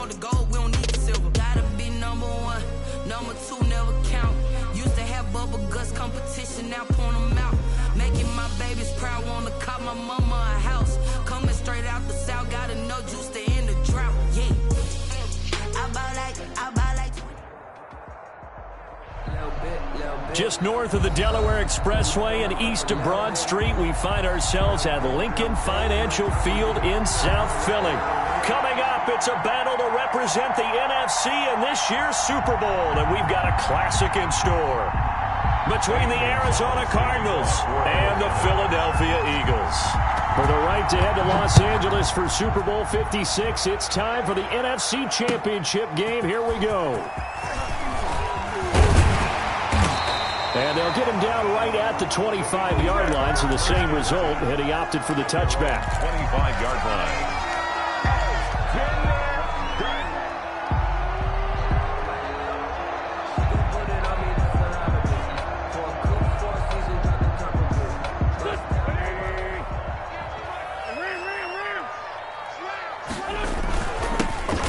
want the gold, we don't need the silver. Gotta be number one, number two never count. Used to have bubble guts competition, now point them out. Making my babies proud, wanna cop my mama a house. Coming straight out the south, gotta know juice to end the drought. Yeah, I buy like. Just north of the Delaware Expressway and east of Broad Street, we find ourselves at Lincoln Financial Field in South Philly. Coming up, it's a battle to represent the NFC in this year's Super Bowl, and we've got a classic in store between the Arizona Cardinals and the Philadelphia Eagles. For the right to head to Los Angeles for Super Bowl 56, it's time for the NFC Championship game. Here we go. And they'll get him down right at the 25-yard line, so the same result had he opted for the touchback. 25-yard line.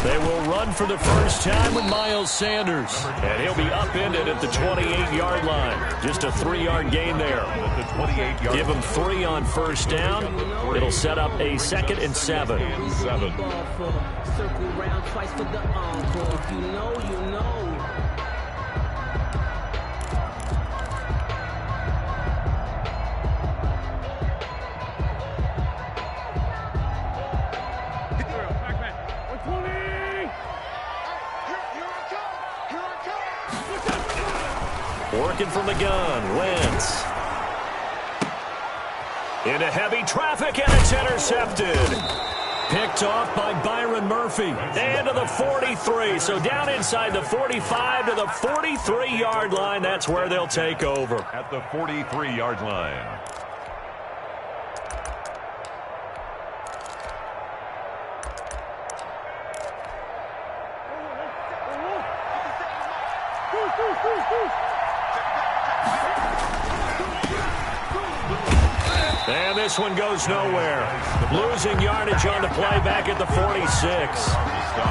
They will run for the first time with Miles Sanders. And he'll be upended at the 28-yard line. Just a 3-yard gain there. At the 28-yard Give him 3 on first down. It'll set up a 2nd and 7. Circle round twice for the encore. If you know, you know. Working from the gun, Wentz. Into heavy traffic, and it's intercepted. Picked off by Byron Murphy. And to the 43. So down inside the 45 to the 43-yard line. That's where they'll take over. At the 43-yard line. And this one goes nowhere. Losing yardage on the play back at the 46.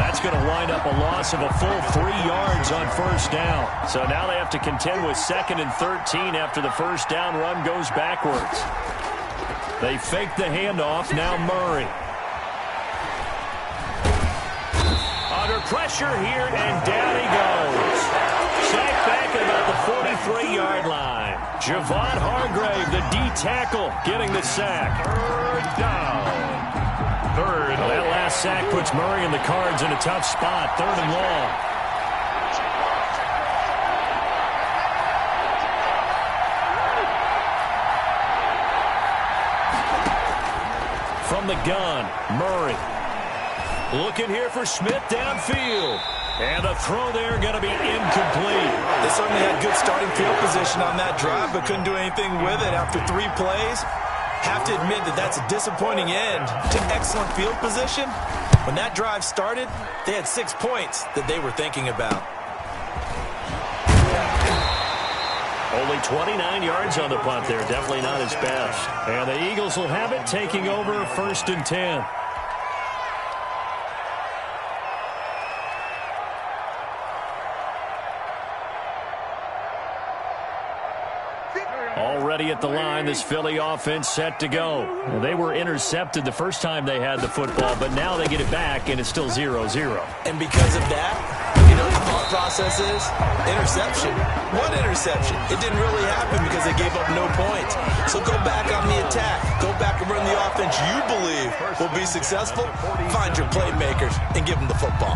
That's going to wind up a loss of a full 3 yards on first down. So now they have to contend with 2nd and 13 after the first down run goes backwards. They fake the handoff. Now Murray. Under pressure here, and down he goes. Sacked back at about the 43-yard line. Javon Hargrave, the D tackle, getting the sack. Third down. Well, that last sack puts Murray and the Cards in a tough spot. 3rd and long. From the gun, Murray. Looking here for Smith downfield. And the throw there going to be incomplete. They certainly had good starting field position on that drive, but couldn't do anything with it after 3 plays. Have to admit that that's a disappointing end to excellent field position. When that drive started, they had 6 points that they were thinking about. Only 29 yards on the punt there. Definitely not his best. And the Eagles will have it, taking over 1st and 10. Already at the line, this Philly offense set to go. Well, they were intercepted the first time they had the football, but now they get it back, and it's still 0-0. And because of that, you know, the thought process is interception. What interception? It didn't really happen because they gave up no points. So go back on the attack. Go back and run the offense you believe will be successful. Find your playmakers and give them the football.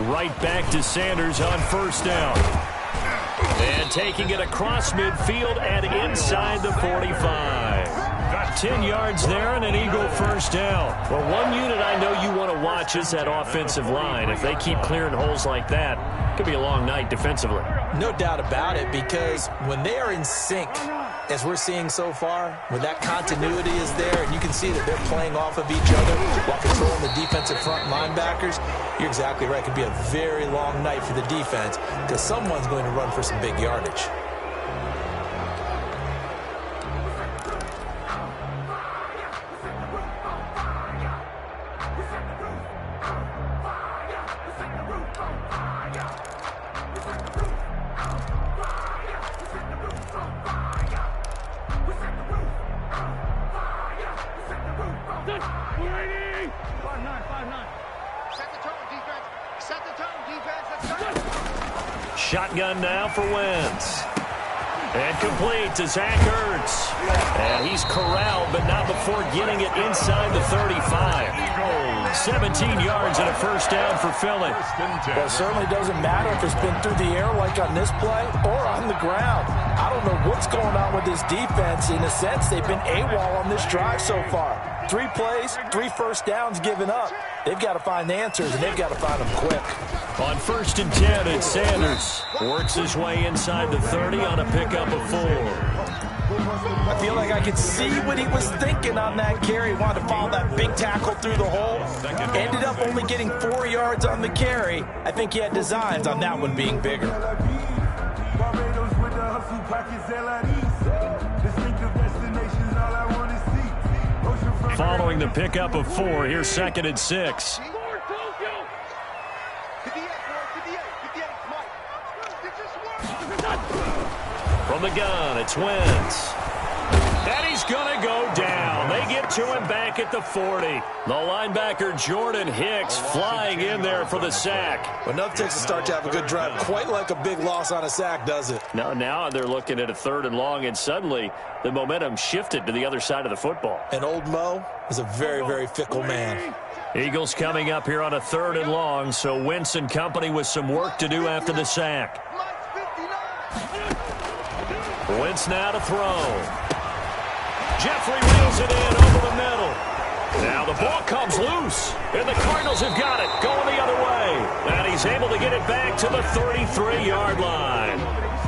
Right back to Sanders on first down. And taking it across midfield and inside the 45. 10 yards there and an Eagle first down. Well, one unit I know you want to watch is that offensive line. If they keep clearing holes like that, it could be a long night defensively. No doubt about it, because when they are in sync, as we're seeing so far, when that continuity is there and you can see that they're playing off of each other while controlling the defensive front linebackers, you're exactly right. It could be a very long night for the defense because someone's going to run for some big yardage. Shotgun now for Wentz. And complete to Zach Ertz. And he's corralled, but not before getting it inside the 35. 17 yards and a first down for Philly. Well, it certainly doesn't matter if it's been through the air like on this play or on the ground. I don't know what's going on with this defense. In a sense, they've been AWOL on this drive so far. 3 plays, 3 first downs given up. They've got to find the answers, and they've got to find them quick. On 1st and 10, it's Sanders. Works his way inside the 30 on a pickup of 4. I feel like I could see what he was thinking on that carry. He wanted to follow that big tackle through the hole. Ended up only getting 4 yards on the carry. I think he had designs on that one being bigger. Following the pickup of 4, here's 2nd and 6. From the gun, it's Wentz. And he's going to go down. They get to him back at the 40. The linebacker, Jordan Hicks, flying in there for the sack. Enough takes to start to have a good drive. Quite like a big loss on a sack, does it? Now they're looking at a 3rd and long, and suddenly the momentum shifted to the other side of the football. And old Mo is a very, very fickle man. Eagles coming up here on a 3rd and long, so Wentz and company with some work to do after the sack. Wentz now to throw. Jeffrey reels it in over the middle. Now the ball comes loose, and the Cardinals have got it going the other way. And he's able to get it back to the 33-yard line.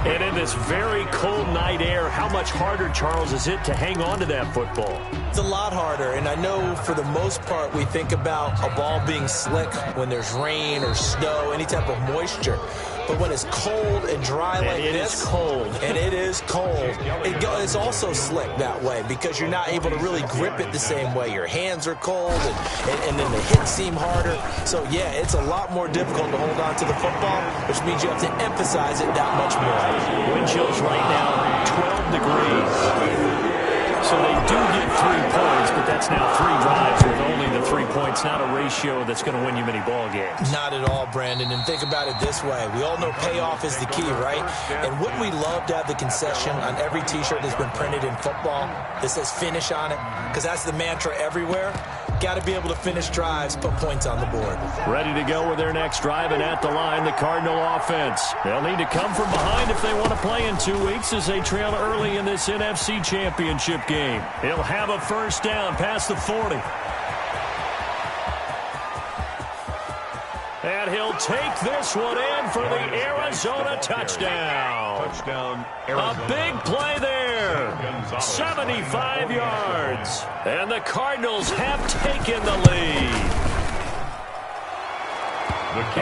And in this very cold night air, how much harder, Charles, is it to hang on to that football? It's a lot harder, and I know for the most part we think about a ball being slick when there's rain or snow, any type of moisture. But when it's cold and dry like this, it is cold. And it is cold, it's also slick that way because you're not able to really grip it the same way. Your hands are cold, and then the hits seem harder. So, yeah, it's a lot more difficult to hold on to the football, which means you have to emphasize it that much more. Wind chills right now, 12 degrees. So they do get 3 points, but that's now 3 drives with only the 3 points. Not a ratio that's going to win you many ball games. Not at all, Brandon. And think about it this way. We all know payoff is the key, right? And wouldn't we love to have the concession on every T-shirt that's been printed in football that says finish on it? Because that's the mantra everywhere. Got to be able to finish drives, put points on the board. Ready to go with their next drive, and at the line, the Cardinal offense. They'll need to come from behind if they want to play in 2 weeks as they trail early in this NFC Championship game. He'll have a first down past the 40. And he'll take this one in for the Arizona touchdown. Touchdown, Arizona. A big play there. 75 yards. And the Cardinals have taken the lead.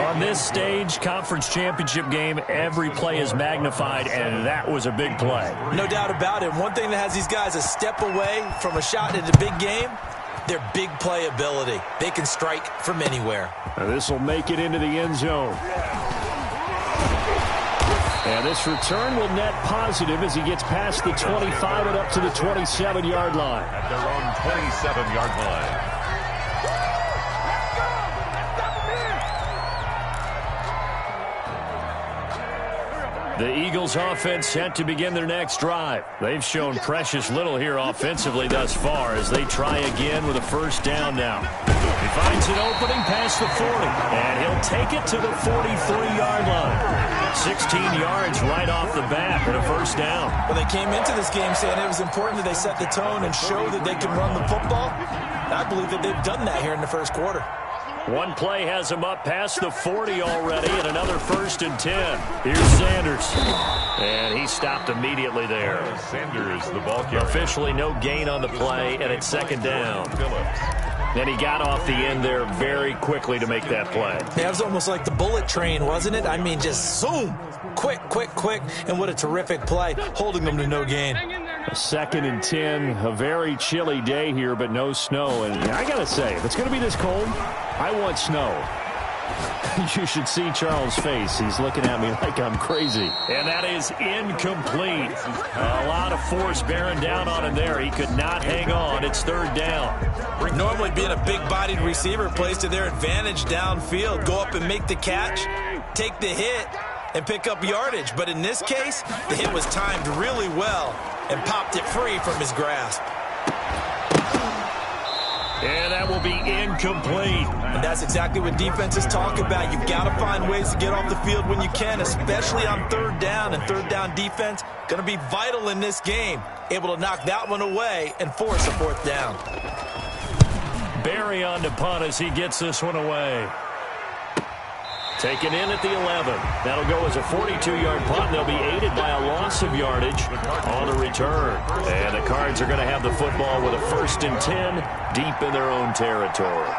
On this stage, conference championship game, every play is magnified, and that was a big play. No doubt about it. One thing that has these guys a step away from a shot in the big game, their big play ability. They can strike from anywhere. And this will make it into the end zone. And this return will net positive as he gets past the 25 and up to the 27-yard line. At their own 27-yard line. The Eagles offense set to begin their next drive. They've shown precious little here offensively thus far as they try again with a first down now. He finds an opening past the 40, and he'll take it to the 43-yard line. 16 yards right off the bat and a first down. Well, they came into this game saying it was important that they set the tone and show that they can run the football. I believe that they've done that here in the first quarter. One play has him up past the 40 already, and another 1st and 10. Here's Sanders. And he He's stopped immediately there. Sanders, the ball carrier. Officially no gain on the play, and it's second down. Phillips. And he got off the end there very quickly to make that play. That was almost like the bullet train, wasn't it? I mean, just zoom. Quick, quick, quick. And what a terrific play, holding them to no gain. A 2nd and 10, a very chilly day here, but no snow. And I got to say, if it's going to be this cold, I want snow. You should see Charles' face. He's looking at me like I'm crazy. And that is incomplete. A lot of force bearing down on him there. He could not hang on. It's 3rd down. Normally being a big-bodied receiver plays to their advantage downfield. Go up and make the catch, take the hit, and pick up yardage. But in this case, the hit was timed really well and popped it free from his grasp. And that will be incomplete. And that's exactly what defenses talk about. You've got to find ways to get off the field when you can, especially on 3rd down. And 3rd down defense going to be vital in this game. Able to knock that one away and force a 4th down. Barry on to punt as he gets this one away. Taken in at the 11. That'll go as a 42-yard punt. They'll be aided by a loss of yardage on the return. And the Cards are going to have the football with a 1st and 10 deep in their own territory.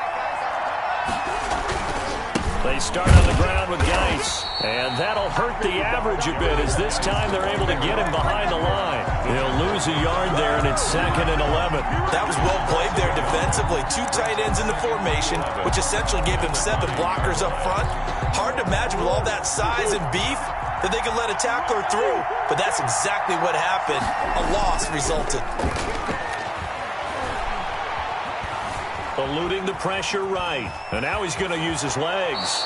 They start on the ground with Geis. And that'll hurt the average a bit as this time they're able to get him behind the line. He'll lose a yard there, and it's 2nd and 11. That was well played there defensively. 2 tight ends in the formation, which essentially gave them 7 blockers up front. Hard to imagine with all that size and beef that they could let a tackler through, but that's exactly what happened. A loss resulted. Eluding the pressure right, and now he's going to use his legs.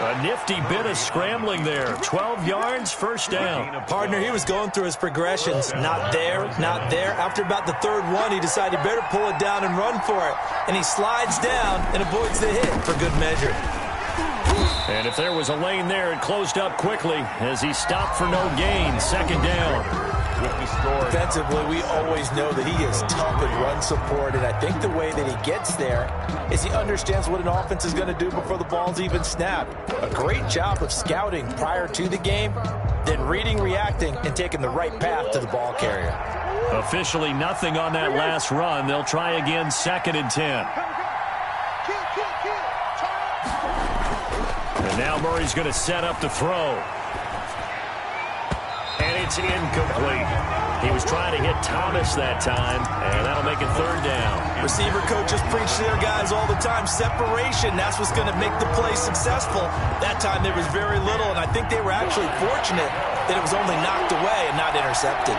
A nifty bit of scrambling there. 12 yards, 1st down. Partner, he was going through his progressions. Not there, not there. After about the 3rd one, he decided he better pull it down and run for it. And he slides down and avoids the hit for good measure. And if there was a lane there, it closed up quickly as he stopped for no gain. 2nd down. Defensively, we always know that he is tough in run support, and I think the way that he gets there is he understands what an offense is going to do before the ball's even snapped. A great job of scouting prior to the game, then reading, reacting, and taking the right path to the ball carrier. Officially nothing on that last run. They'll try again, 2nd and 10. And now Murray's going to set up to throw. And it's incomplete. He was trying to hit Thomas that time, and that'll make it 3rd down. Receiver coaches preach to their guys all the time. Separation, that's what's going to make the play successful. That time there was very little, and I think they were actually fortunate that it was only knocked away and not intercepted.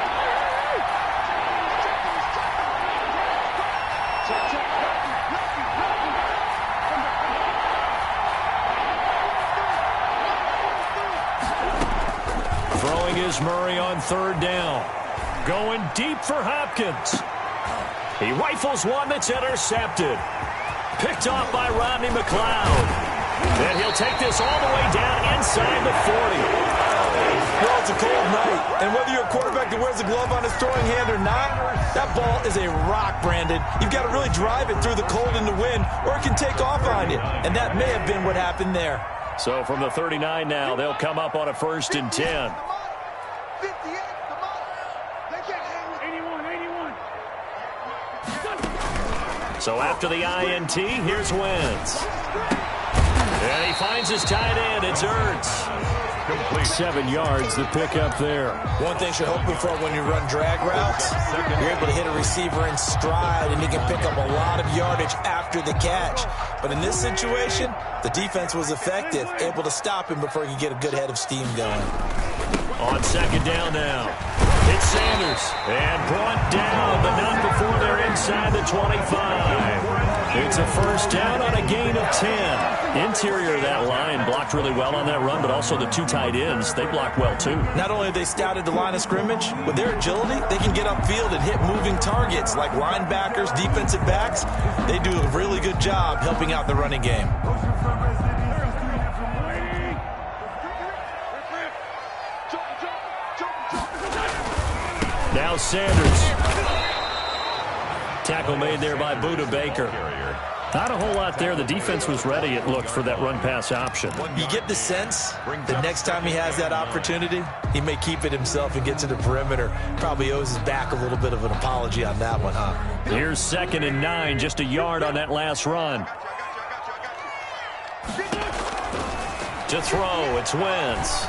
Throwing is Murray on 3rd down. Going deep for Hopkins. He rifles one that's intercepted. Picked off by Rodney McLeod. And he'll take this all the way down inside the 40. Well, it's a cold night, and whether you're a quarterback that wears a glove on his throwing hand or not, that ball is a rock, Brandon. You've got to really drive it through the cold and the wind, or it can take off on you. And that may have been what happened there. So from the 39 now, they'll come up on a 1st and 10. So after the INT, here's Wentz. And he finds his tight end. It's Ertz. 7 yards, the pickup there. One thing you're hoping for when you run drag routes, you're able to hit a receiver in stride, and you can pick up a lot of yardage after the catch. But in this situation, the defense was effective, able to stop him before he could get a good head of steam going. On 2nd down now. It's Sanders. And brought down, but not before they're inside the 25. It's a 1st down on a gain of 10. Interior of that line blocked really well on that run, but also the 2 tight ends, they blocked well too. Not only have they scouted the line of scrimmage, with their agility, they can get upfield and hit moving targets like linebackers, defensive backs. They do a really good job helping out the running game. Now Sanders. Tackle made there by Buda Baker. Not a whole lot there. The defense was ready, it looked, for that run-pass option. You get the sense the next time he has that opportunity, he may keep it himself and get to the perimeter. Probably owes his back a little bit of an apology on that one, huh? Here's 2nd and 9, just a yard on that last run. To throw, it's Wentz.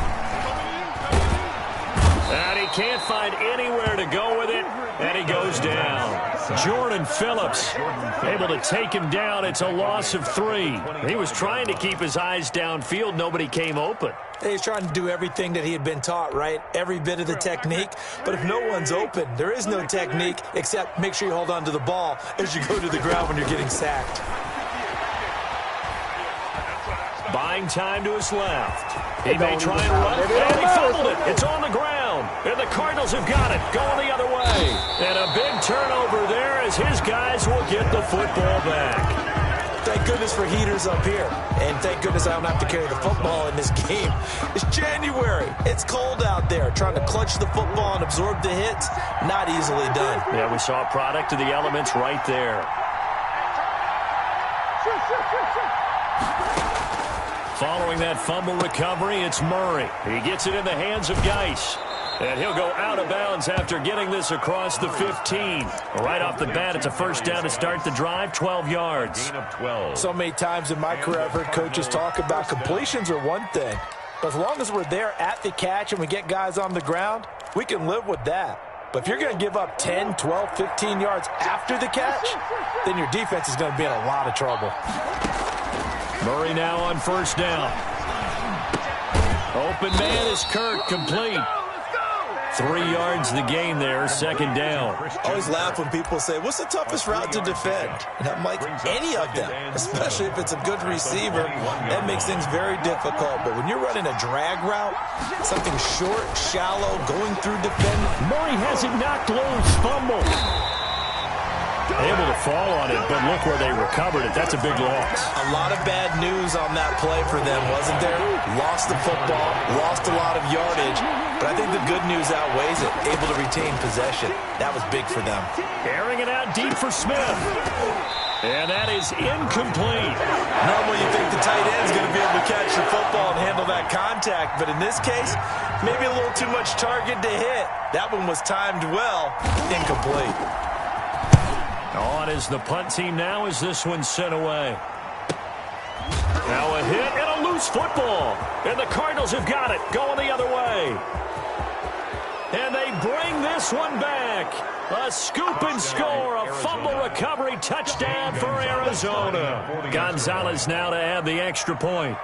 And he can't find anywhere to go with it, and he goes down. Jordan Phillips able to take him down. It's a loss of 3. He was trying to keep his eyes downfield. Nobody came open. He's trying to do everything that he had been taught, right? Every bit of the technique. But if no one's open, there is no technique except make sure you hold on to the ball as you go to the ground when you're getting sacked. Buying time to his left. He may try and run, and he fumbled it. It's on the ground, and the Cardinals have got it, going the other way. And a big turnover there as his guys will get the football back. Thank goodness for heaters up here, and thank goodness I don't have to carry the football in this game. It's January. It's cold out there. Trying to clutch the football and absorb the hits, not easily done. Yeah, we saw a product of the elements right there. Following that fumble recovery, it's Murray. He gets it in the hands of Geis. And he'll go out of bounds after getting this across the 15. Right off the bat, it's a first down to start the drive, 12 yards. So many times in my career, I've heard coaches talk about completions are one thing. But as long as we're there at the catch and we get guys on the ground, we can live with that. But if you're going to give up 10, 12, 15 yards after the catch, then your defense is going to be in a lot of trouble. Murray now on first down. Open man is Kirk, complete. 3 yards the gain there, second down. I always laugh when people say, what's the toughest route to defend? And I'm like, any of them, especially if it's a good receiver. That makes things very difficult. But when you're running a drag route, something short, shallow, going through defend. Murray has it knocked loose, fumble. Able to fall on it, but look where they recovered it. That's a big loss. A lot of bad news on that play for them, wasn't there? Lost the football, lost a lot of yardage, but I think the good news outweighs it. Able to retain possession. That was big for them. Airing it out deep for Smith. And that is incomplete. Normally you think the tight end's going to be able to catch the football and handle that contact, but in this case, maybe a little too much target to hit. That one was timed well. Incomplete. On is the punt team now as this one's sent away. Now a hit and a loose football. And the Cardinals have got it, going the other way. And they bring this one back. A scoop and score, a fumble recovery touchdown for Arizona. Gonzalez now to add the extra point.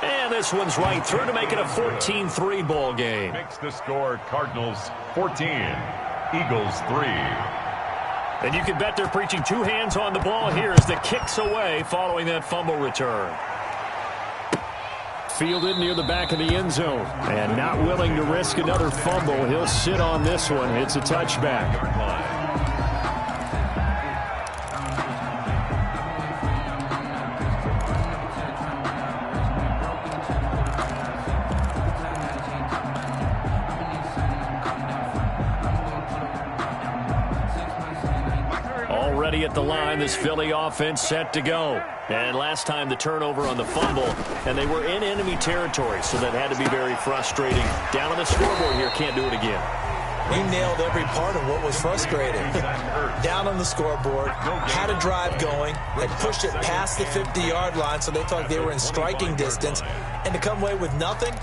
And this one's right through to make it a 14-3 ball game. Makes the score Cardinals 14, Eagles 3. And you can bet they're preaching two hands on the ball here as the kick's away following that fumble return. Fielded near the back of the end zone. And not willing to risk another fumble. He'll sit on this one. It's a touchback. Already at the line, this Philly offense set to go. And last time the turnover on the fumble, and they were in enemy territory, so that had to be very frustrating. Down on the scoreboard here, can't do it again. You nailed every part of what was frustrating. Down on the scoreboard, had a drive going, had pushed it past the 50-yard line, so they thought they were in striking distance, and to come away with nothing,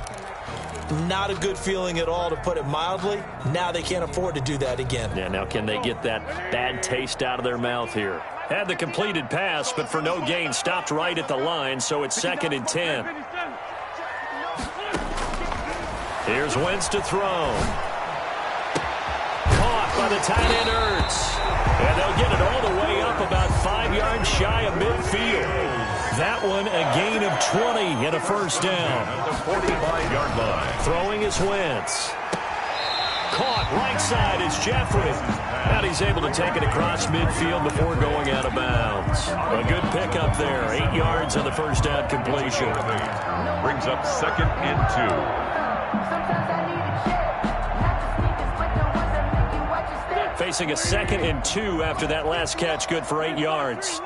not a good feeling at all, to put it mildly. Now they can't afford to do that again. Yeah, now can they get that bad taste out of their mouth here? Had the completed pass, but for no gain, stopped right at the line, so it's 2nd and 10. Here's Wentz to throw. Caught by the tight end Ertz. And they'll get it all the way up about 5 yards shy of midfield. That one a gain of 20 and a first down. The 45-yard line. Throwing is Wentz. Caught right side is Jeffrey. And he's able to take it across midfield before going out of bounds. A good pickup there. 8 yards on the first down completion. Brings up 2nd and 2. Facing a 2nd and 2 after that last catch, good for 8 yards.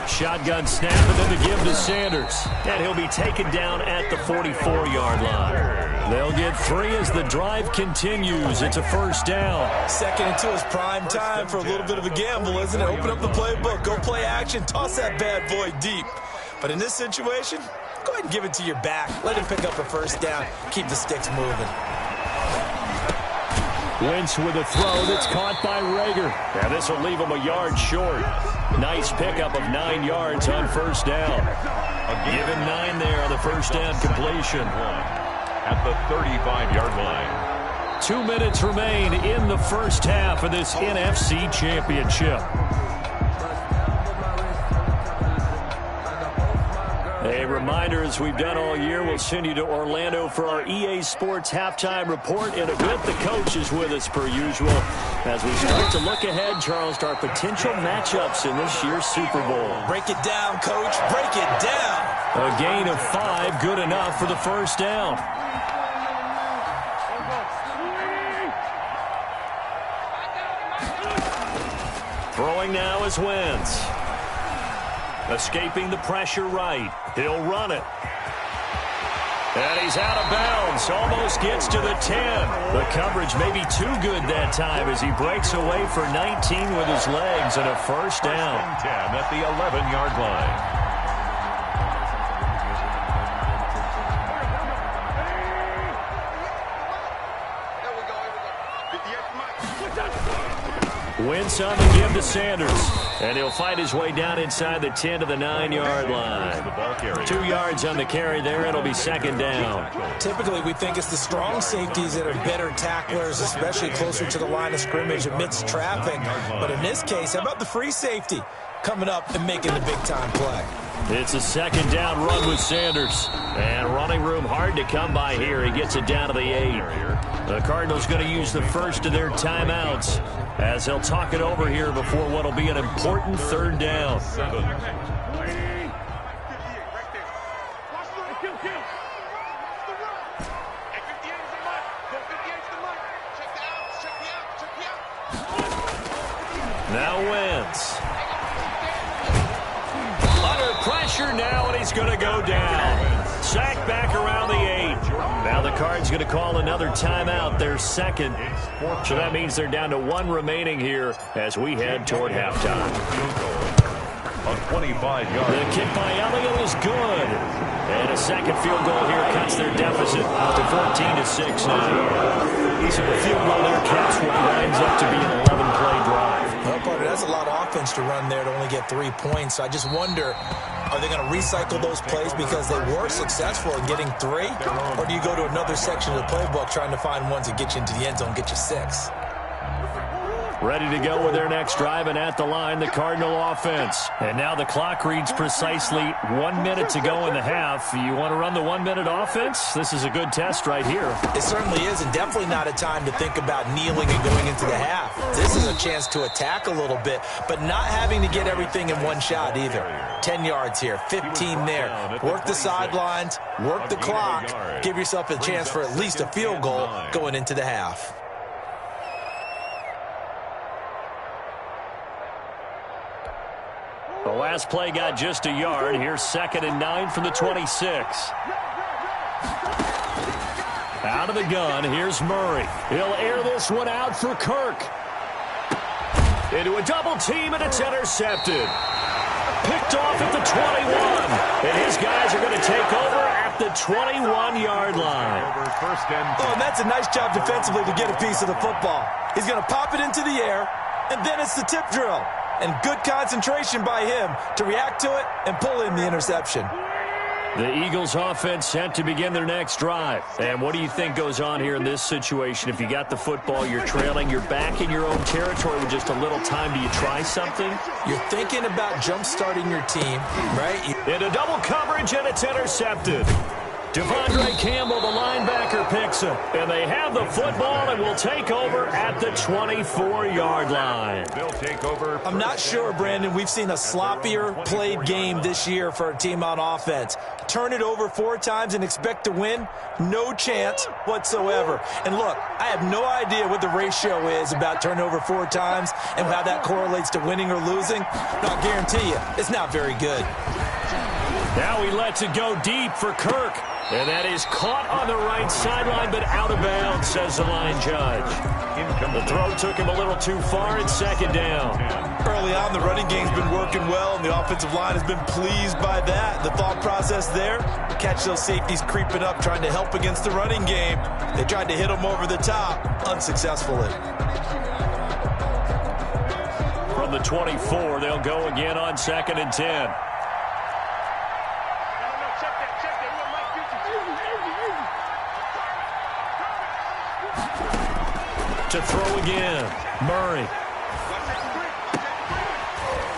Shotgun snap, and then the give to Sanders. And he'll be taken down at the 44-yard line. They'll get 3 as the drive continues. It's a first down. 2nd and 2 is prime time for a little bit of a gamble, isn't it? Open up the playbook, go play action, toss that bad boy deep. But in this situation, go ahead and give it to your back. Let him pick up a first down. Keep the sticks moving. Wentz with a throw that's caught by Rager. Now this will leave him a yard short. Nice pickup of 9 yards on first down. Given 9 there on the first down completion. At the 35-yard line. 2 minutes remain in the first half of this NFC Championship. A reminder, as we've done all year, we'll send you to Orlando for our EA Sports halftime report. In a bit, the coach is with us per usual as we start to look ahead, Charles, to our potential matchups in this year's Super Bowl. Break it down, Coach. Break it down. A gain of 5, good enough for the first down. Throwing now is Wentz. Escaping the pressure right. He'll run it. And he's out of bounds. Almost gets to the 10. The coverage may be too good that time as he breaks away for 19 with his legs and a first down. 10 at the 11-yard line. Wentz on the give to Sanders. And he'll fight his way down inside the 10 to the 9-yard line. 2 yards on the carry there. It'll be second down. Typically, we think it's the strong safeties that are better tacklers, especially closer to the line of scrimmage amidst traffic. But in this case, how about the free safety coming up and making the big-time play? It's a second down run with Sanders. And running room hard to come by here. He gets it down to the 8. The Cardinals going to use the first of their timeouts as they'll talk it over here before what will be an important third down. Now Wentz. Under pressure now, and he's going to go down. Sacked back around the 8. Now the Cards going to call another timeout, their second. So that means they're down to 1 remaining here as we head toward halftime. A 25-yard. The kick by Elliott is good. And a second field goal here cuts their deficit to 14-6 now. Easy a field goal there, Caps what winds up to be an 11-play drive. Well, partner, that's a lot of offense to run there to only get 3 points. So I just wonder, are they going to recycle those plays because they were successful in getting 3? Or do you go to another section of the playbook trying to find ones that get you into the end zone, get you 6? Ready to go with their next drive, and at the line, the Cardinal offense. And now the clock reads precisely 1 minute to go in the half. You want to run the 1-minute offense? This is a good test right here. It certainly is, and definitely not a time to think about kneeling and going into the half. This is a chance to attack a little bit, but not having to get everything in one shot either. 10 yards here, 15 there. Work the sidelines, work the clock, give yourself a chance for at least a field goal going into the half. The last play got just a yard. Here's 2nd and 9 from the 26. Out of the gun, here's Murray. He'll air this one out for Kirk. Into a double team, and it's intercepted. Picked off at the 21. And his guys are going to take over at the 21-yard line. Oh, and that's a nice job defensively to get a piece of the football. He's going to pop it into the air, and then it's the tip drill. And good concentration by him to react to it and pull in the interception. The Eagles offense set to begin their next drive. And what do you think goes on here in this situation? If you got the football, you're trailing, you're back in your own territory with just a little time. Do you try something? You're thinking about jump-starting your team, right? Into double coverage, and it's intercepted. Devondre Campbell, the linebacker, picks it. And they have the football and will take over at the 24-yard line. They'll take over. I'm not sure, Brandon, we've seen a sloppier played game this year for a team on offense. Turn it over 4 times and expect to win? No chance whatsoever. And look, I have no idea what the ratio is about turnover 4 times and how that correlates to winning or losing. But I'll guarantee you, it's not very good. Now he lets it go deep for Kirk. And that is caught on the right sideline, but out of bounds, says the line judge. The throw took him a little too far. It's second down. Early on, the running game's been working well, and the offensive line has been pleased by that. The thought process there, catch those safeties creeping up, trying to help against the running game. They tried to hit them over the top, unsuccessfully. From the 24, they'll go again on 2nd and 10. To throw again, Murray.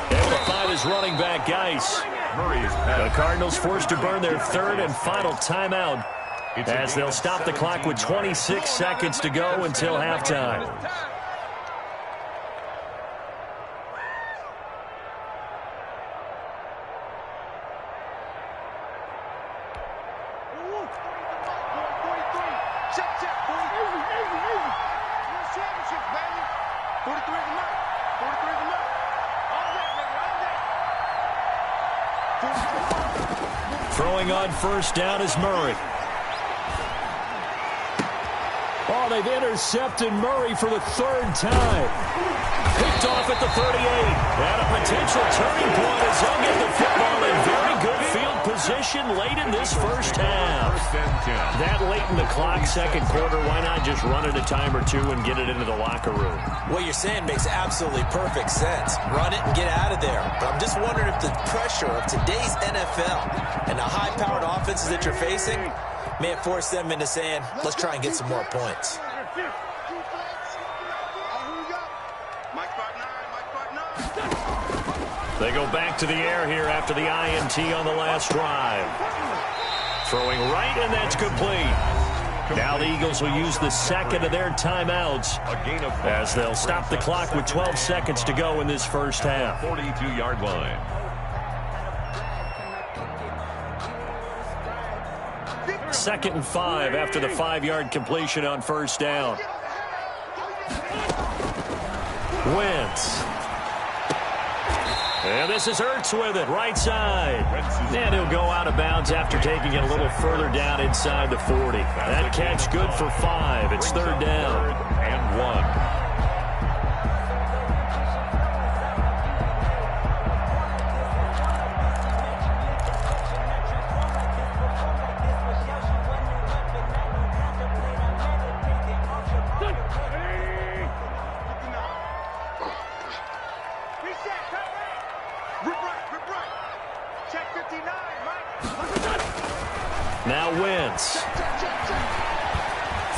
Able to find his running back, Geis. The Cardinals forced to burn their 3rd and final timeout as they'll stop the clock with 26 seconds to go until halftime. Throwing on first down is Murray. Oh, they've intercepted Murray for the 3rd time. Picked off at the 38. And a potential turning point as he'll get the football in very good field position late in this first half. That late in the clock, second quarter, why not just run it a time or 2 and get it into the locker room? What you're saying makes absolutely perfect sense. Run it and get out of there. But I'm just wondering if the pressure of today's NFL and the high-powered offenses that you're facing may have forced them into saying, let's try and get some more points. They go back to the air here after the INT on the last drive. Throwing right, and that's complete. Now the Eagles will use the 2nd of their timeouts as they'll stop the clock with 12 seconds to go in this first half. 42-yard line. Second and 5 after the 5-yard completion on first down. Wentz. And this is Ertz with it, right side. And he'll go out of bounds after taking it a little further down inside the 40. That catch good for 5. It's 3rd down. 3rd and 1. Now Wentz.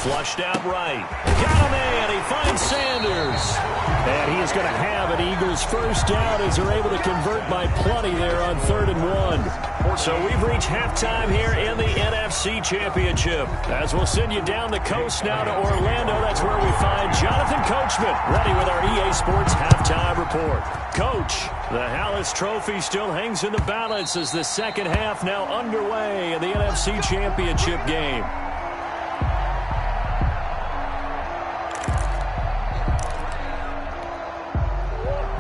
Flushed out right. Got a man. He finds Sanders. And he is going to have an Eagles first down as they're able to convert by plenty there on 3rd and 1. So we've reached halftime here in the NFC Championship. As we'll send you down the coast now to Orlando, that's where we find Jonathan Coachman ready with our EA Sports halftime report. Coach, the Hallis Trophy still hangs in the balance as the second half now underway in the NFC Championship game.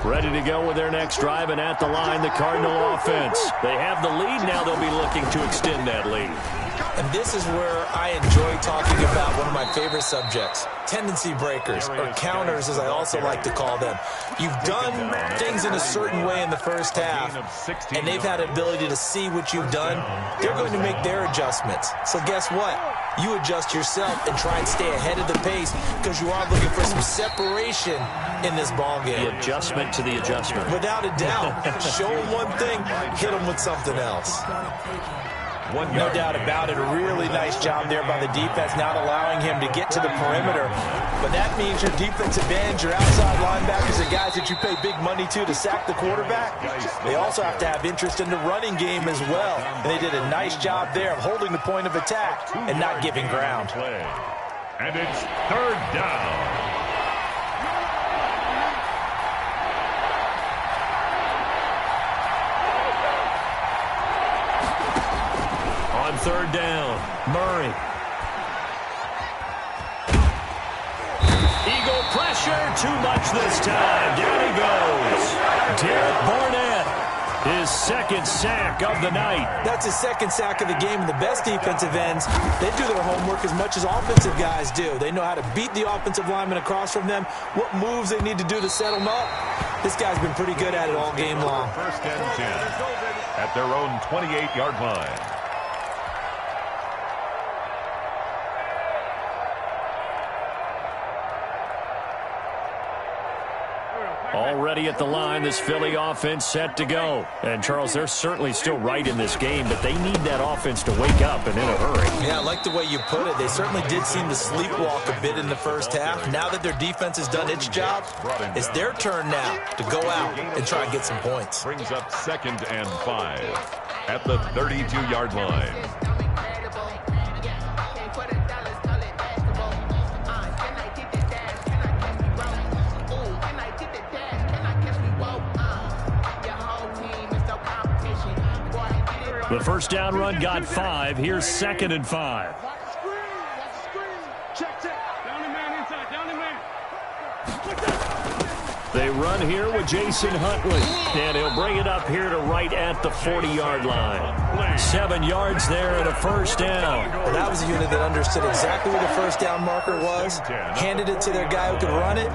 Ready to go with their next drive, and at the line, the Cardinal offense. They have the lead. Now they'll be looking to extend that lead. And this is where I enjoy talking about one of my favorite subjects, tendency breakers, or counters as I also like to call them. You've done things in a certain way in the first half, and they've had the ability to see what you've done. They're going to make their adjustments. So guess what? You adjust yourself and try and stay ahead of the pace because you are looking for some separation in this ball game. The adjustment to the adjustment. Without a doubt. Show them one thing, hit them with something else. 1 No yard. doubt about it. A really nice job there by the defense, not allowing him to get to the perimeter. But that means your defensive ends, your outside linebackers, the guys that you pay big money to sack the quarterback, they also have to have interest in the running game as well. And they did a nice job there of holding the point of attack and not giving ground. And it's third down. On third down, Murray. Eagle pressure, too much this time. Down he goes. Derek Barnett, his second sack of the night. That's his second sack of the game, and the best defensive ends, they do their homework as much as offensive guys do. They know how to beat the offensive lineman across from them, what moves they need to do to set them up. This guy's been pretty good at it all game long. First and 10 at their own 28-yard line. Already at the line, this Philly offense set to go. And, Charles, they're certainly still right in this game, but they need that offense to wake up and in a hurry. Yeah, I like the way you put it. They certainly did seem to sleepwalk a bit in the first half. Now that their defense has done its job, it's their turn now to go out and try and get some points. Brings up 2nd and 5 at the 32-yard line. The first down run got 5. Here's 2nd and 5. They run here with Jason Huntley. And he'll bring it up here to right at the 40-yard line. 7 yards there and a first down. Well, that was a unit that understood exactly where the first down marker was, handed it to their guy who could run it,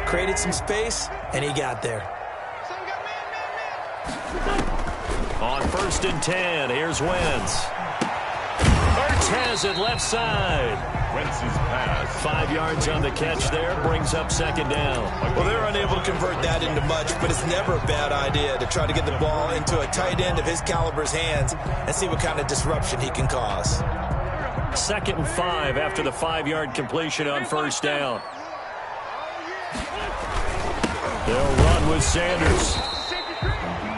created some space, and he got there. On 1st and 10, here's Wentz. Ertz has it left side. Wentz's pass. 5 yards on the catch there, brings up 2nd down. Well, they're unable to convert that into much, but it's never a bad idea to try to get the ball into a tight end of his caliber's hands and see what kind of disruption he can cause. 2nd and 5 after the 5-yard completion on first down. They'll run with Sanders.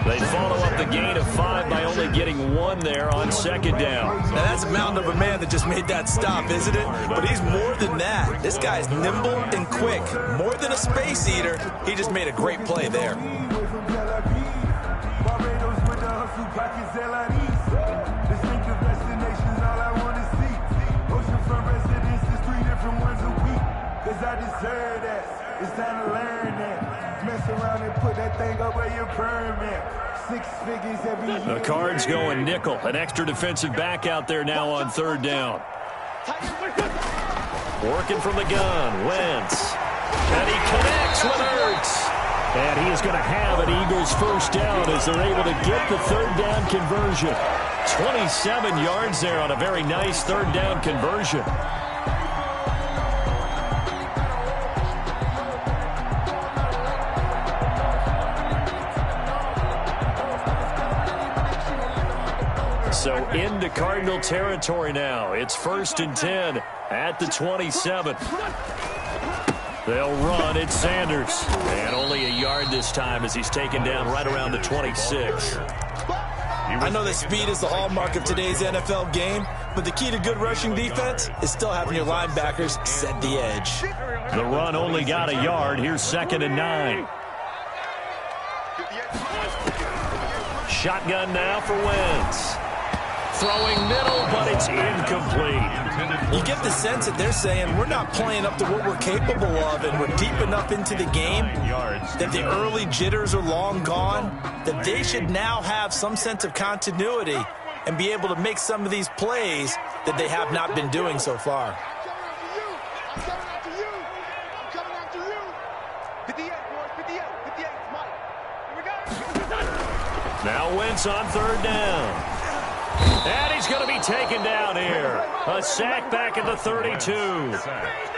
They follow up the gain of 5 by only getting 1 there on 2nd down. Now, that's a mountain of a man that just made that stop, isn't it? But he's more than that. This guy's nimble and quick. More than a space eater, he just made a great play there. It's time to learn that. Mess around and put that thing up where your permit. 6 figures every year. The Cards going nickel. An extra defensive back out there now on 3rd down. Working from the gun, Wentz. And he connects with Ertz. And he is going to have an Eagles first down as they're able to get the 3rd down conversion. 27 yards there on a very nice 3rd down conversion. So into Cardinal territory now. It's 1st and 10 at the 27. They'll run. It's Sanders. And only a yard this time as he's taken down right around the 26. I know that speed is the hallmark of today's NFL game, but the key to good rushing defense is still having your linebackers set the edge. The run only got a yard. Here's 2nd and 9. Shotgun now for Wentz. Throwing middle, but it's incomplete. You get the sense that they're saying we're not playing up to what we're capable of, and we're deep enough into the game that the early jitters are long gone, that they should now have some sense of continuity and be able to make some of these plays that they have not been doing so far. Now Wentz on 3rd down. And he's going to be taken down here. A sack back at the 32.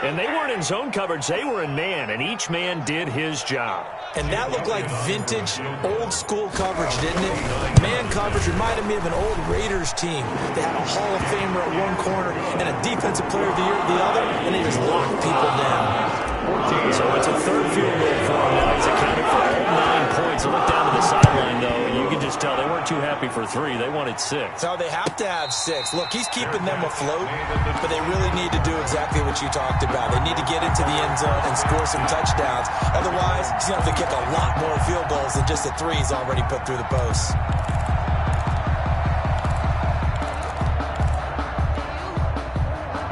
And they weren't in zone coverage. They were in man, and each man did his job. And that looked like vintage, old-school coverage, didn't it? Man coverage reminded me of an old Raiders team. They had a Hall of Famer at one corner and a Defensive Player of the Year at the other, and they just locked people down. So it's a third field goal for him now. He's accounted for all 9 points. I look down to the sideline, though, and you can just tell they weren't too happy for 3. They wanted 6. No, they have to have 6. Look, he's keeping them afloat, but they really need to do exactly what you talked about. They need to get into the end zone and score some touchdowns. Otherwise, he's going to have to kick a lot more field goals than just the 3 he's already put through the posts.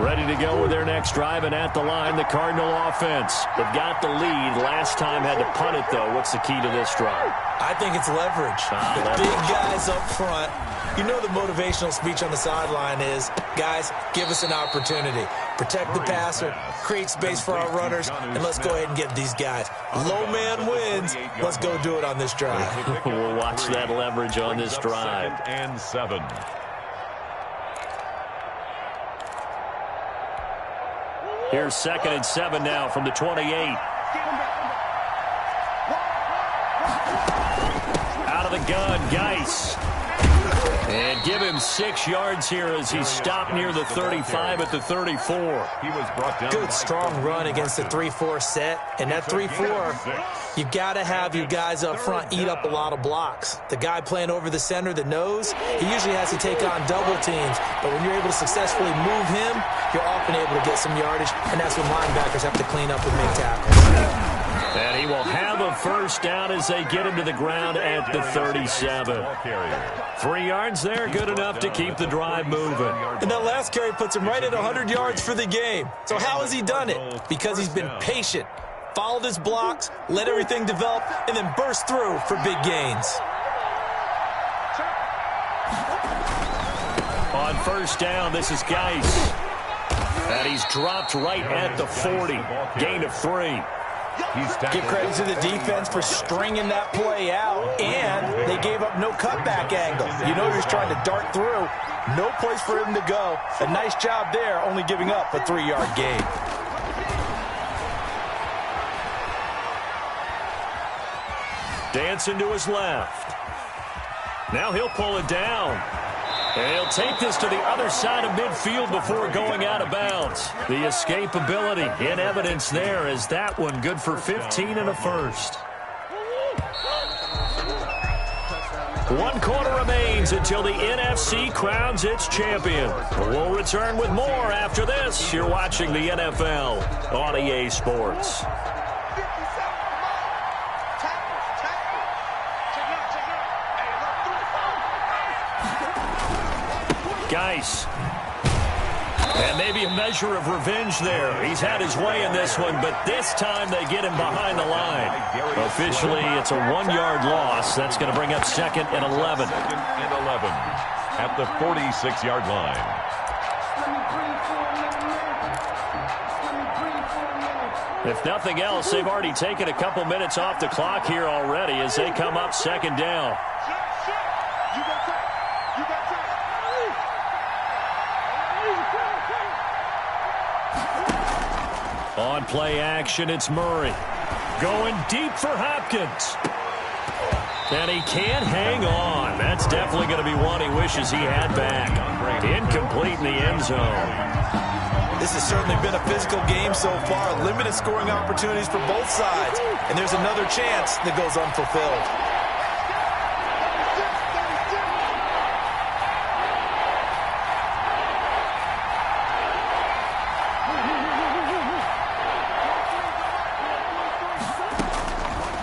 Ready to go with their next drive, and at the line, the Cardinal offense. They've got the lead. Last time had to punt it, though. What's the key to this drive? I think it's leverage. The big guys up front. You know the motivational speech on the sideline is, guys, give us an opportunity. Protect the passer, create space for our runners, and let's go ahead and get these guys. Low man wins. Let's go do it on this drive. We'll watch that leverage on this drive. 2nd and 7. Here's 2nd and 7 now from the 28. Out of the gun, Geis. And give him 6 yards here as he's stopped near the 35 at the 34. He was brought down. Good, strong run against the 3-4 set. And that 3-4, you got to have your guys up front eat up a lot of blocks. The guy playing over the center, the nose, he usually has to take on double teams. But when you're able to successfully move him, you're often able to get some yardage. And that's when linebackers have to clean up and make tackles. And he will have a first down as they get him to the ground at the 37. 3 yards there, good enough to keep the drive moving. And that last carry puts him right at 100 yards for the game. So how has he done it? Because he's been patient, followed his blocks, let everything develop, and then burst through for big gains. On first down, this is Geis. And he's dropped right at the 40. Gain of 3. Give credit to the defense for stringing that play out, and they gave up no cutback angle. You know he's trying to dart through. No place for him to go. A nice job there, only giving up a 3-yard gain. Dancing to his left. Now he'll pull it down. And he'll take this to the other side of midfield before going out of bounds. The escapability in evidence there as that one good for 15 and a first. 1 quarter remains until the NFC crowns its champion. We'll return with more after this. You're watching the NFL on EA Sports. Geis. And maybe a measure of revenge there. He's had his way in this one, but this time they get him behind the line. Officially, it's a 1-yard loss. That's going to bring up 2nd and 11. 2nd and 11 at the 46-yard line. If nothing else, they've already taken a couple minutes off the clock here already as they come up 2nd down. On play action, it's Murray. Going deep for Hopkins. And he can't hang on. That's definitely going to be one he wishes he had back. Incomplete in the end zone. This has certainly been a physical game so far. Limited scoring opportunities for both sides. And there's another chance that goes unfulfilled.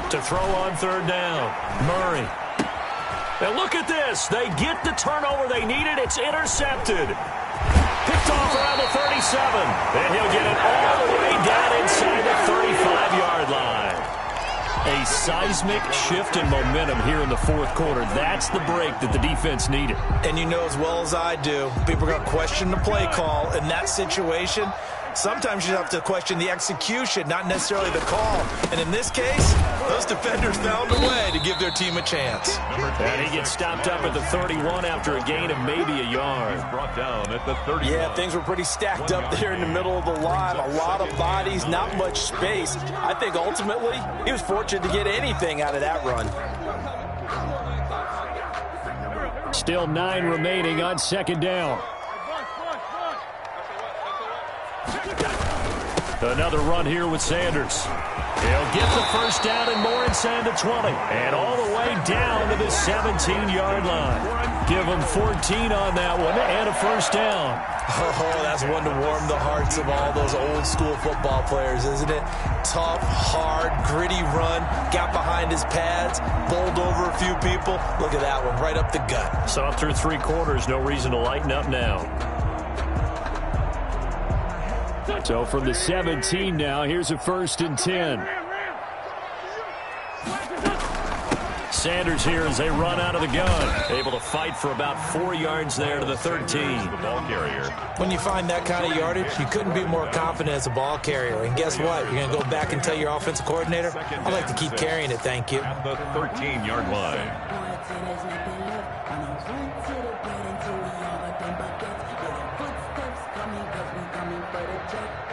To throw on 3rd down, Murray. Now look at this. They get the turnover they needed. It's intercepted. Picked off around the 37. And he'll get it all the way down inside the 35-yard line. A seismic shift in momentum here in the 4th quarter. That's the break that the defense needed. And you know as well as I do, people are going to question the play call in that situation. Sometimes you have to question the execution, not necessarily the call. And in this case, those defenders found a way to give their team a chance. And he gets stopped up at the 31 after a gain of maybe a yard. Brought down at the 30. Yeah, things were pretty stacked up there in the middle of the line. A lot of bodies, not much space. I think ultimately he was fortunate to get anything out of that run. Still 9 remaining on second down. Another run here with Sanders. He'll get the first down and more inside the 20. And all the way down to the 17-yard line. Give him 14 on that one and a first down. Oh, that's one to warm the hearts of all those old-school football players, isn't it? Tough, hard, gritty run. Got behind his pads, bowled over a few people. Look at that one, right up the gut. So through 3 quarters, no reason to lighten up now. So from the 17 now, here's a 1st and 10. Sanders here as they run out of the gun. Able to fight for about 4 yards there to the 13. The ball carrier. When you find that kind of yardage, you couldn't be more confident as a ball carrier. And guess what? You're going to go back and tell your offensive coordinator, I'd like to keep carrying it, thank you. At the 13-yard line.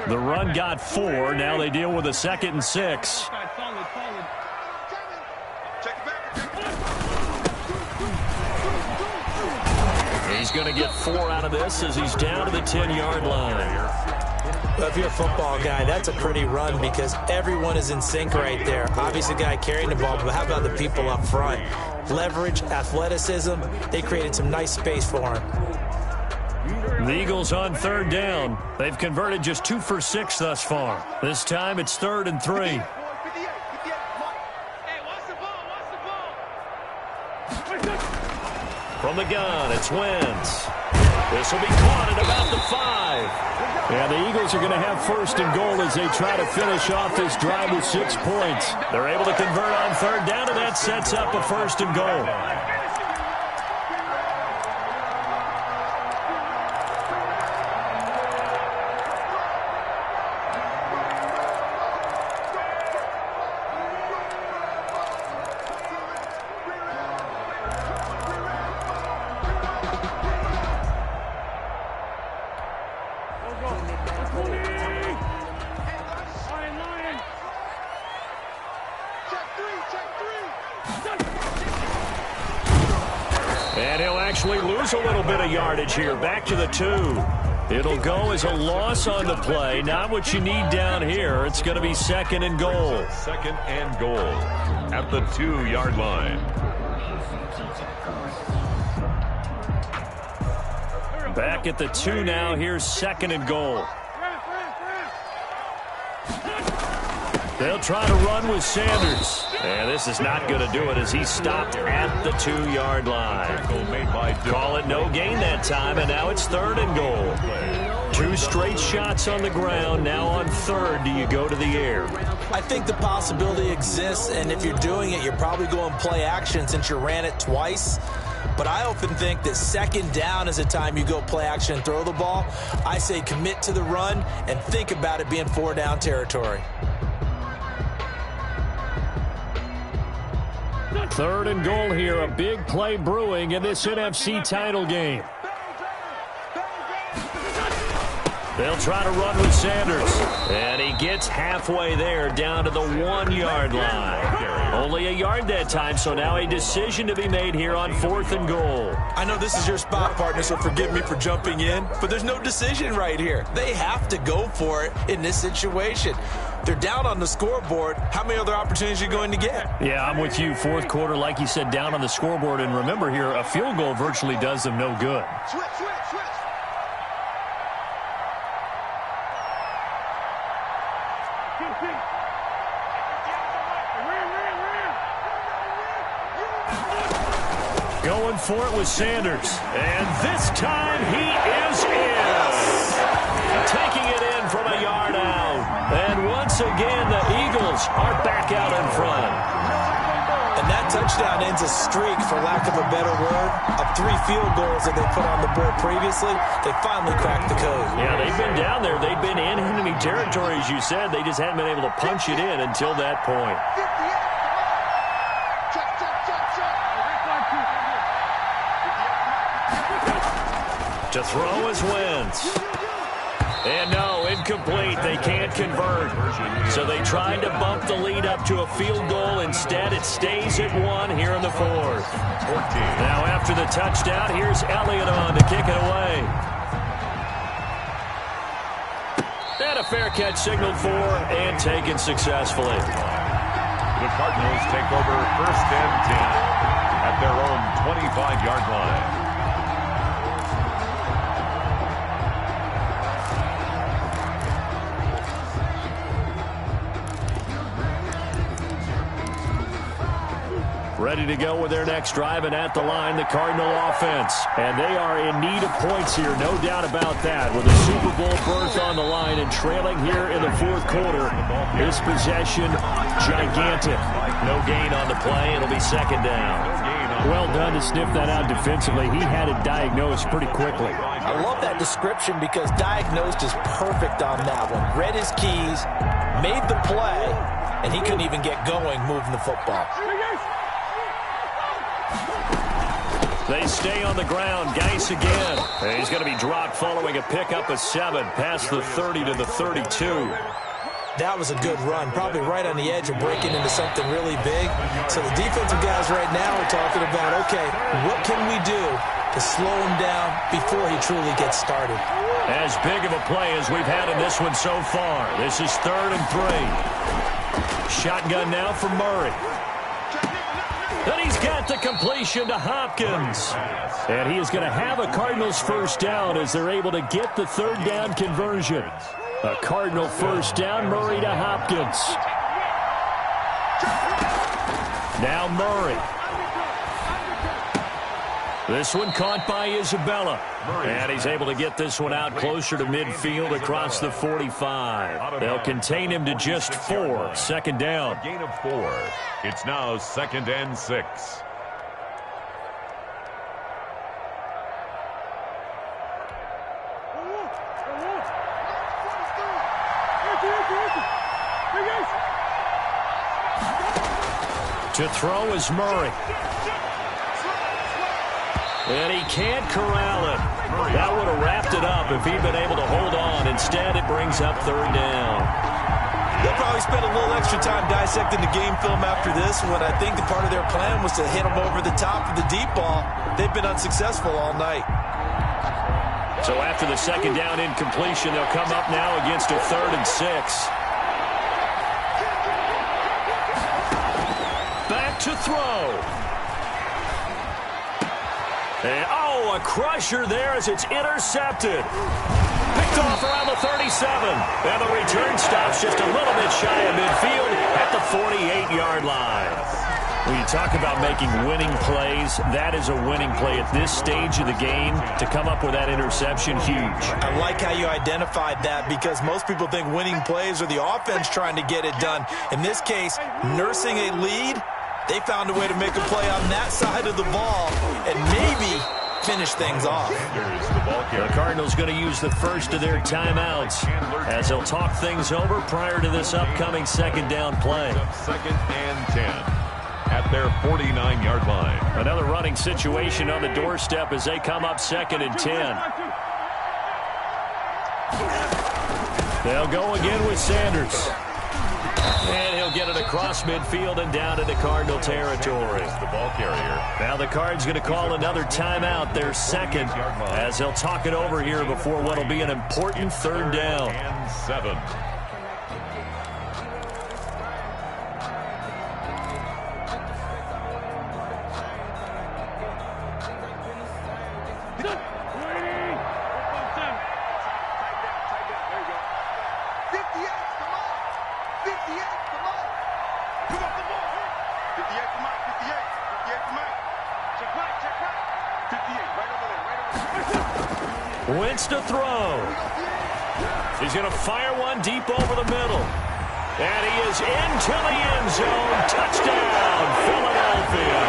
The run got 4. Now they deal with a 2nd and 6. He's going to get 4 out of this as he's down to the 10-yard line. Well, if you're a football guy, that's a pretty run because everyone is in sync right there. Obviously, the guy carrying the ball, but how about the people up front? Leverage, athleticism, they created some nice space for him. The Eagles on 3rd down. They've converted just 2 for 6 thus far. This time it's 3rd and 3. From the gun, it's Wentz. This will be caught at about the 5. And the Eagles are going to have 1st and goal as they try to finish off this drive with 6 points. They're able to convert on 3rd down, and that sets up a 1st and goal. And he'll actually lose a little bit of yardage here. Back to the 2. It'll go as a loss on the play. Not what you need down here. It's going to be 2nd and goal. 2nd and goal at the 2-yard line. Back at the 2 now. Here's 2nd and goal. They'll try to run with Sanders. And this is not going to do it as he's stopped at the 2-yard line. Call it no gain that time, and now it's 3rd and goal. 2 straight shots on the ground. Now on 3rd, do you go to the air? I think the possibility exists, and if you're doing it, you're probably going play action since you ran it twice. But I often think that 2nd down is the time you go play action and throw the ball. I say commit to the run and think about it being 4-down territory. 3rd and goal here. A big play brewing in this NFC title game. They'll try to run with Sanders. And he gets halfway there down to the 1-yard line. Only a yard that time, so now a decision to be made here on 4th and goal. I know this is your spot, partner, so forgive me for jumping in, but there's no decision right here. They have to go for it in this situation. They're down on the scoreboard. How many other opportunities are you going to get? Yeah, I'm with you. 4th quarter, like you said, down on the scoreboard. And remember here, a field goal virtually does them no good. Going for it with Sanders. And this time he is in. Taking it in from a yard out. And once again, the Eagles are back out in front. And that touchdown touchdown ends a streak, for lack of a better word, of 3 field goals that they put on the board previously. They finally cracked the code. Yeah, they've been down there. They've been in enemy territory, as you said. They just hadn't been able to punch it in until that point. To throw is Wentz. And no, incomplete. They can't convert. So they tried to bump the lead up to a field goal. Instead, it stays at 1 here in the 4th. Now after the touchdown, here's Elliott on to kick it away. And a fair catch signaled for and taken successfully. The Cardinals take over 1st and 10 at their own 25-yard line. Ready to go with their next drive, and at the line, the Cardinal offense. And they are in need of points here, no doubt about that. With a Super Bowl berth on the line and trailing here in the 4th quarter, this possession, gigantic. No gain on the play. It'll be 2nd down. Well done to sniff that out defensively. He had it diagnosed pretty quickly. I love that description because diagnosed is perfect on that one. Read his keys, made the play, and he couldn't even get going moving the football. They stay on the ground. Geis again. And he's going to be dropped following a pickup of 7 past the 30 to the 32. That was a good run, probably right on the edge of breaking into something really big. So the defensive guys right now are talking about, okay, what can we do to slow him down before he truly gets started? As big of a play as we've had in this one so far. This is 3rd and 3. Shotgun now for Murray. And he's got the completion to Hopkins. And he is going to have a Cardinals 1st down as they're able to get the 3rd down conversion. A Cardinal 1st down, Murray to Hopkins. Now Murray. This one caught by Isabella. And he's able to get this one out closer to midfield across the 45. They'll contain him to just 4. 2nd down. A gain of 4. It's now 2nd and 6. To throw is Murray. And he can't corral it. That would have wrapped it up if he'd been able to hold on. Instead, it brings up 3rd down. They'll probably spend a little extra time dissecting the game film after this, when I think the part of their plan was to hit them over the top of the deep ball. They've been unsuccessful all night. So after the 2nd down incompletion, they'll come up now against a 3rd and 6. Back to throw. And, a crusher there as it's intercepted. Picked off around the 37. And the return stops just a little bit shy of midfield at the 48-yard line. When you talk about making winning plays, that is a winning play at this stage of the game. To come up with that interception, huge. I like how you identified that, because most people think winning plays are the offense trying to get it done. In this case, nursing a lead, they found a way to make a play on that side of the ball and maybe finish things off. The Cardinals going to use the first of their timeouts as they'll talk things over prior to this upcoming 2nd down play. 2nd and 10 at their 49-yard line. Another running situation on the doorstep as they come up 2nd and 10. They'll go again with Sanders. And he'll get it across midfield and down into Cardinal territory. The ball carrier. Now the Cards going to call another timeout, their 2nd, as they'll talk it over here before what will be an important 3rd down. And 7. Wentz to throw. He's going to fire one deep over the middle. And he is into the end zone. Touchdown, Philadelphia.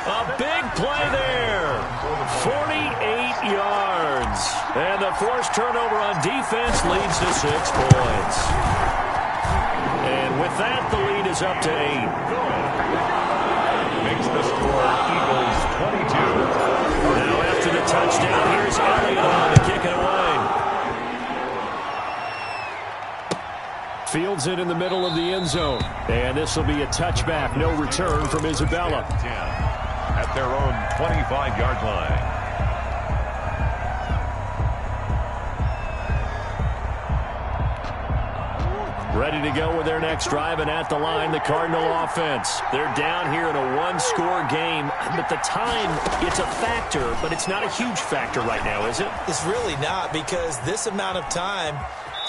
A big play there. 48 yards. And the forced turnover on defense leads to 6 points. And with that, the lead is up to 8. Makes the score Eagles 22. Now after the touchdown, here's Elliott on to kick it away. Fields it in the middle of the end zone. And this will be a touchback. No return from Isabella. 10 at their own 25-yard line. Ready to go with their next drive, and at the line, the Cardinal offense. They're down here in a one-score game, but the time, it's a factor, but it's not a huge factor right now, is it? It's really not, because this amount of time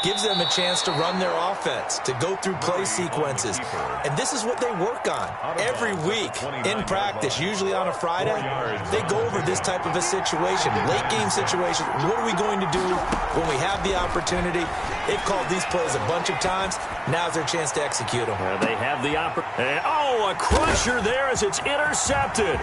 gives them a chance to run their offense, to go through play sequences. And this is what they work on every week in practice, usually on a Friday. They go over this type of a situation, late game situation. What are we going to do when we have the opportunity? They've called these plays a bunch of times. Now's their chance to execute them. They have the opportunity. Oh, a crusher there as it's intercepted.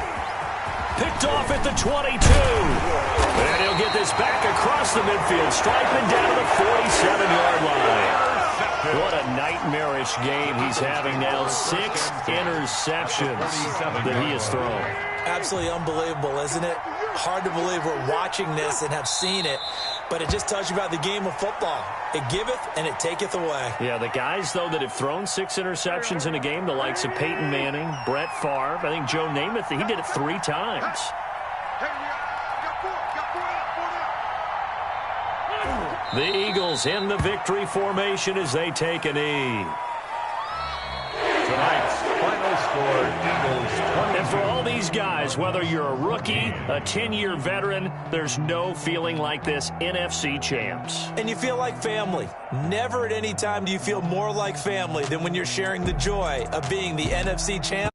Picked off at the 22. And he'll get this back across the midfield, striping down to the 47-yard line. What a nightmarish game he's having now. 6 interceptions that he has thrown. Absolutely unbelievable, isn't it? Hard to believe we're watching this and have seen it, but it just tells you about the game of football. It giveth and it taketh away. Yeah, the guys, though, that have thrown 6 interceptions in a game, the likes of Peyton Manning, Brett Favre, I think Joe Namath, he did it 3 times. The Eagles in the victory formation as they take a knee. Tonight's final score, Eagles 20. And for all these guys, whether you're a rookie, a 10-year veteran, there's no feeling like this. NFC champs. And you feel like family. Never at any time do you feel more like family than when you're sharing the joy of being the NFC champ.